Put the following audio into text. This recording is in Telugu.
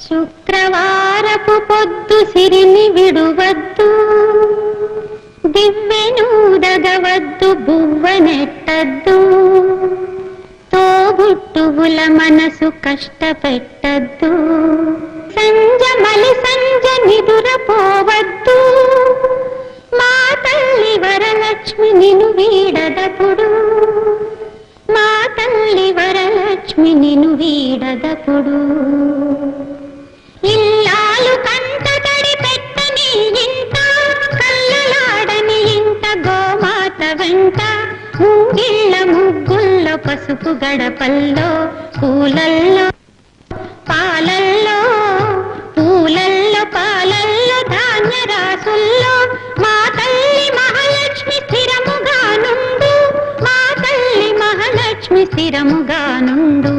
శుక్రవారపు పొద్దు సిరిని విడువద్దు, దివ్వెనూదగవద్దు, బువ్వనెట్టద్దు, తోబుట్టువుల మనసు కష్టపెట్టద్దు, సంజమలి సంజ నిదురపోవద్దు, మా తల్లి వరలక్ష్మి నిను వీడదపుడు, మా తల్లి వరలక్ష్మి నిను వీడదపుడు. ఇల్లాలు కంట తడి పెట్టని ఇంట, కళ్ళలాడని ఇంట, గోమాత వెంట, ముంగిళ్ళ ముగ్గుల్లో, పసుపు గడపల్లో, పూలల్లో పాలల్లో, పూలల్లో పాలల్లో, ధాన్య రాసుల్లో, మా తల్లి మహాలక్ష్మి స్థిరముగా నుండు, మా తల్లి మహాలక్ష్మి స్థిరముగా నుండు.